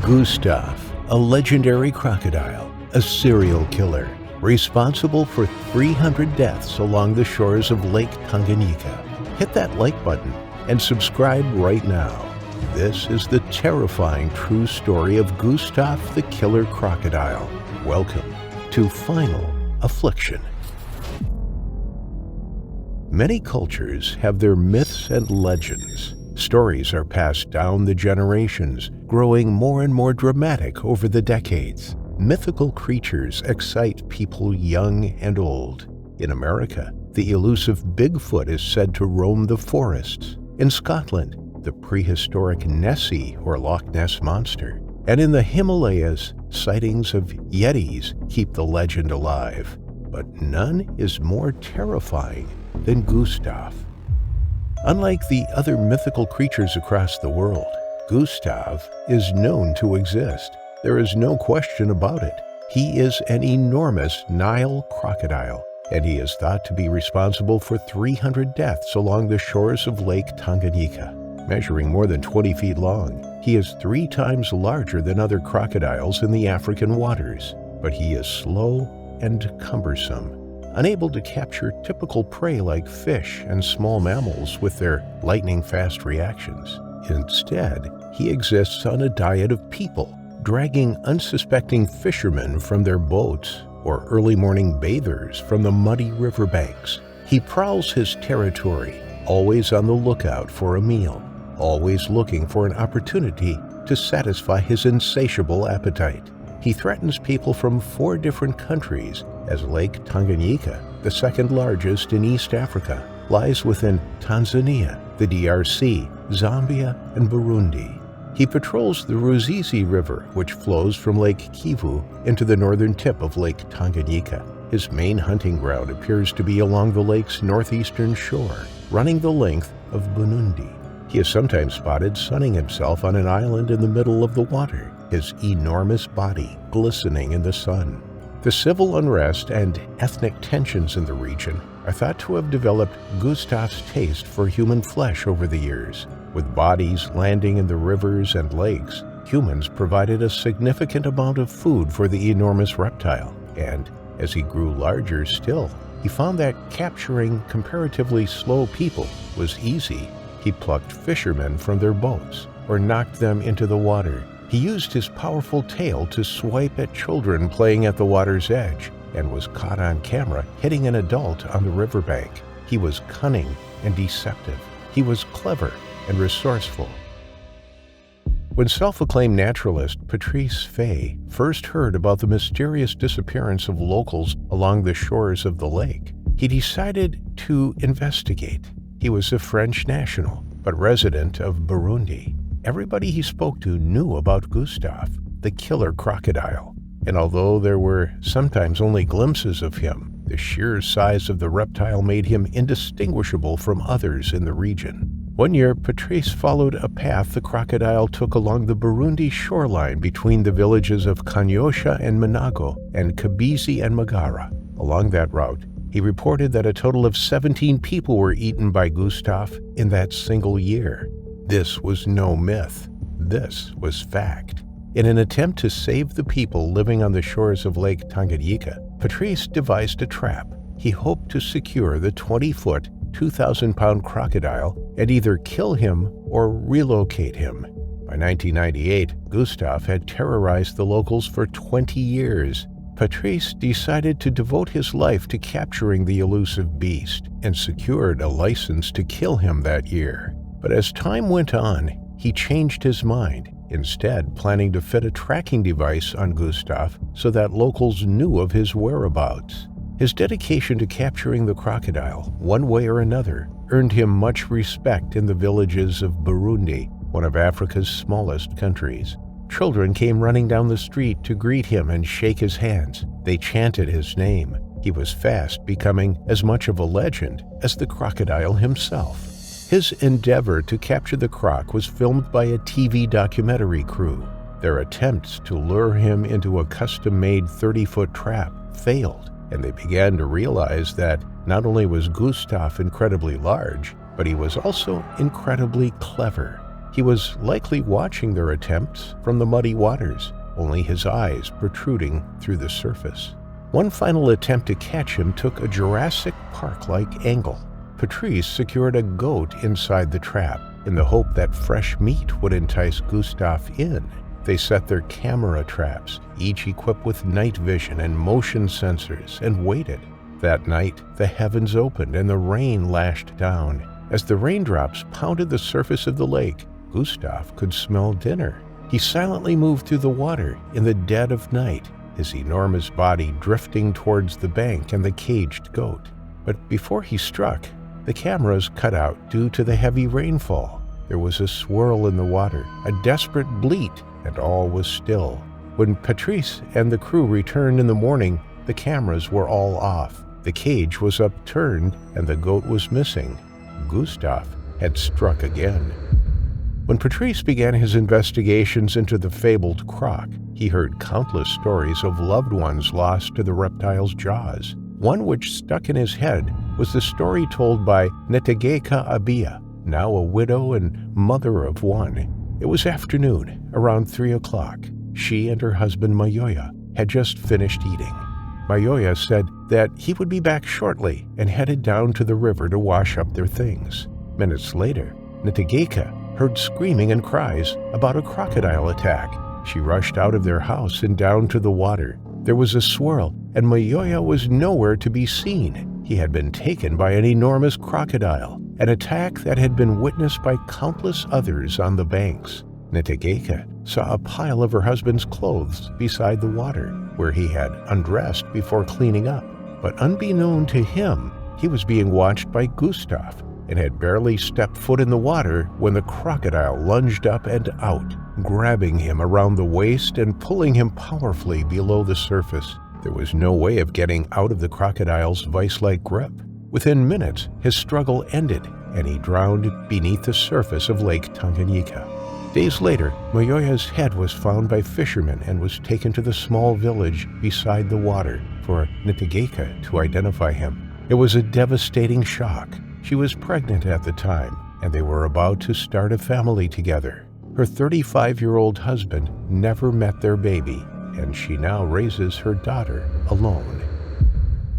Gustave, a legendary crocodile, a serial killer, responsible for 300 deaths along the shores of Lake Tanganyika. Hit that like button and subscribe right now. This is the terrifying true story of Gustave the killer crocodile. Welcome to Final Affliction. Many cultures have their myths and legends. Stories are passed down the generations, growing more and more dramatic over the decades. Mythical creatures excite people young and old. In America, the elusive Bigfoot is said to roam the forests. In Scotland, the prehistoric Nessie or Loch Ness Monster. And in the Himalayas, sightings of Yetis keep the legend alive. But none is more terrifying than Gustave. Unlike the other mythical creatures across the world, Gustave is known to exist. There is no question about it. He is an enormous Nile crocodile, and he is thought to be responsible for 300 deaths along the shores of Lake Tanganyika. Measuring more than 20 feet long, he is 3 times larger than other crocodiles in the African waters, but he is slow and cumbersome, unable to capture typical prey like fish and small mammals with their lightning-fast reactions. Instead, he exists on a diet of people, dragging unsuspecting fishermen from their boats or early morning bathers from the muddy riverbanks. He prowls his territory, always on the lookout for a meal, always looking for an opportunity to satisfy his insatiable appetite. He threatens people from 4 different countries, as Lake Tanganyika, the second largest in East Africa, lies within Tanzania, the DRC, Zambia, and Burundi. He patrols the Ruzizi River, which flows from Lake Kivu into the northern tip of Lake Tanganyika. His main hunting ground appears to be along the lake's northeastern shore, running the length of Burundi. He is sometimes spotted sunning himself on an island in the middle of the water, his enormous body glistening in the sun. The civil unrest and ethnic tensions in the region are thought to have developed Gustave's taste for human flesh over the years. With bodies landing in the rivers and lakes, humans provided a significant amount of food for the enormous reptile, and as he grew larger still, he found that capturing comparatively slow people was easy. He plucked fishermen from their boats or knocked them into the water. He used his powerful tail to swipe at children playing at the water's edge and was caught on camera hitting an adult on the riverbank. He was cunning and deceptive. He was clever and resourceful. When self-acclaimed naturalist Patrice Faye first heard about the mysterious disappearance of locals along the shores of the lake, he decided to investigate. He was a French national, but resident of Burundi. Everybody he spoke to knew about Gustave, the killer crocodile. And although there were sometimes only glimpses of him, the sheer size of the reptile made him indistinguishable from others in the region. One year, Patrice followed a path the crocodile took along the Burundi shoreline between the villages of Kanyosha and Manago and Kabizi and Magara. Along that route, he reported that a total of 17 people were eaten by Gustave in that single year. This was no myth. This was fact. In an attempt to save the people living on the shores of Lake Tanganyika, Patrice devised a trap. He hoped to secure the 20-foot, 2,000-pound crocodile and either kill him or relocate him. By 1998, Gustave had terrorized the locals for 20 years. Patrice decided to devote his life to capturing the elusive beast and secured a license to kill him that year. But as time went on, he changed his mind, instead planning to fit a tracking device on Gustave so that locals knew of his whereabouts. His dedication to capturing the crocodile, one way or another, earned him much respect in the villages of Burundi, one of Africa's smallest countries. Children came running down the street to greet him and shake his hands. They chanted his name. He was fast becoming as much of a legend as the crocodile himself. His endeavor to capture the croc was filmed by a TV documentary crew. Their attempts to lure him into a custom-made 30-foot trap failed, and they began to realize that not only was Gustave incredibly large, but he was also incredibly clever. He was likely watching their attempts from the muddy waters, only his eyes protruding through the surface. One final attempt to catch him took a Jurassic Park-like angle. Patrice secured a goat inside the trap in the hope that fresh meat would entice Gustave in. They set their camera traps, each equipped with night vision and motion sensors, and waited. That night, the heavens opened and the rain lashed down. As the raindrops pounded the surface of the lake, Gustave could smell dinner. He silently moved through the water in the dead of night, his enormous body drifting towards the bank and the caged goat. But before he struck, the cameras cut out due to the heavy rainfall. There was a swirl in the water, a desperate bleat, and all was still. When Patrice and the crew returned in the morning, the cameras were all off. The cage was upturned and the goat was missing. Gustave had struck again. When Patrice began his investigations into the fabled croc, he heard countless stories of loved ones lost to the reptile's jaws. One which stuck in his head was the story told by Netegeka Abia, now a widow and mother of one. It was afternoon, around 3 o'clock. She and her husband Mayoya had just finished eating. Mayoya said that he would be back shortly and headed down to the river to wash up their things. Minutes later, Netegeka heard screaming and cries about a crocodile attack. She rushed out of their house and down to the water. There was a swirl, and Mayoya was nowhere to be seen. He had been taken by an enormous crocodile, an attack that had been witnessed by countless others on the banks. Netegeka saw a pile of her husband's clothes beside the water, where he had undressed before cleaning up. But unbeknown to him, he was being watched by Gustave, and had barely stepped foot in the water when the crocodile lunged up and out, grabbing him around the waist and pulling him powerfully below the surface. There was no way of getting out of the crocodile's vice-like grip. Within minutes, his struggle ended, and he drowned beneath the surface of Lake Tanganyika. Days later, Mayoya's head was found by fishermen and was taken to the small village beside the water for Netegeka to identify him. It was a devastating shock. She was pregnant at the time, and they were about to start a family together. Her 35-year-old husband never met their baby, and she now raises her daughter alone.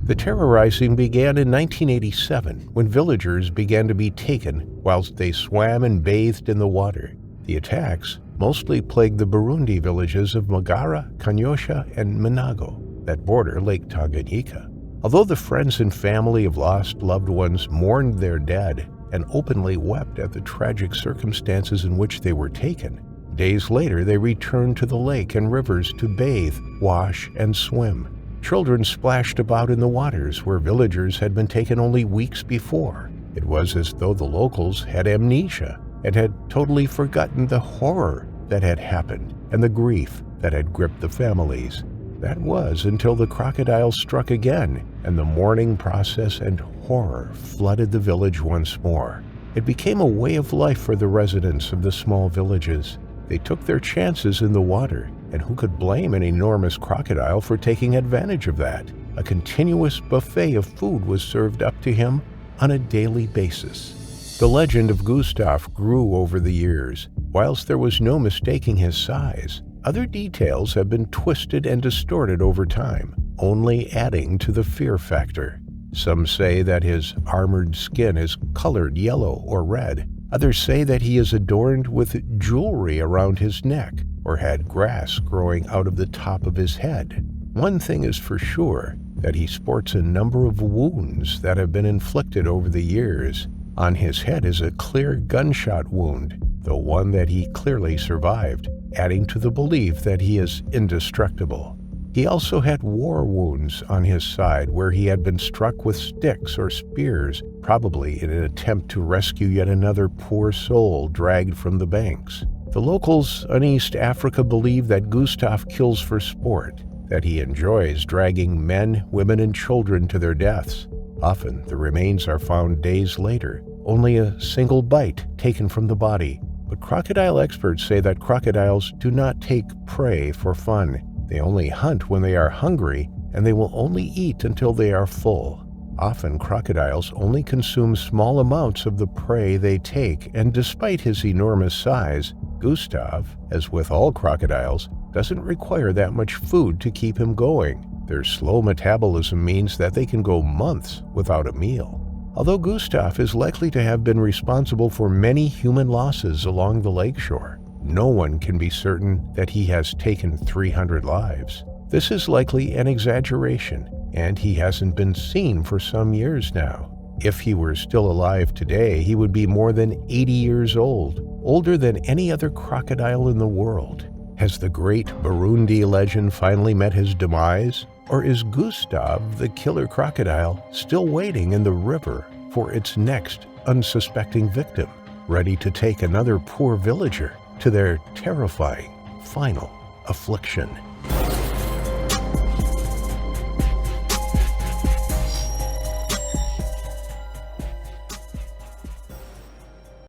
The terrorizing began in 1987, when villagers began to be taken whilst they swam and bathed in the water. The attacks mostly plagued the Burundi villages of Magara, Kanyosha, and Minago that border Lake Tanganyika. Although the friends and family of lost loved ones mourned their dead and openly wept at the tragic circumstances in which they were taken, days later they returned to the lake and rivers to bathe, wash, and swim. Children splashed about in the waters where villagers had been taken only weeks before. It was as though the locals had amnesia and had totally forgotten the horror that had happened and the grief that had gripped the families. That was until the crocodile struck again, and the mourning process and horror flooded the village once more. It became a way of life for the residents of the small villages. They took their chances in the water, and who could blame an enormous crocodile for taking advantage of that? A continuous buffet of food was served up to him on a daily basis. The legend of Gustave grew over the years. Whilst there was no mistaking his size, other details have been twisted and distorted over time, only adding to the fear factor. Some say that his armored skin is colored yellow or red. Others say that he is adorned with jewelry around his neck or had grass growing out of the top of his head. One thing is for sure, that he sports a number of wounds that have been inflicted over the years. On his head is a clear gunshot wound, the one that he clearly survived, adding to the belief that he is indestructible. He also had war wounds on his side where he had been struck with sticks or spears, probably in an attempt to rescue yet another poor soul dragged from the banks. The locals in East Africa believe that Gustave kills for sport, that he enjoys dragging men, women, and children to their deaths. Often the remains are found days later, only a single bite taken from the body. But crocodile experts say that crocodiles do not take prey for fun. They only hunt when they are hungry, and they will only eat until they are full. Often crocodiles only consume small amounts of the prey they take, and despite his enormous size, Gustave, as with all crocodiles, doesn't require that much food to keep him going. Their slow metabolism means that they can go months without a meal. Although Gustave is likely to have been responsible for many human losses along the lakeshore, no one can be certain that he has taken 300 lives. This is likely an exaggeration, and he hasn't been seen for some years now. If he were still alive today, he would be more than 80 years old, older than any other crocodile in the world. Has the great Burundi legend finally met his demise? Or is Gustave, the killer crocodile, still waiting in the river for its next unsuspecting victim, ready to take another poor villager to their terrifying final affliction?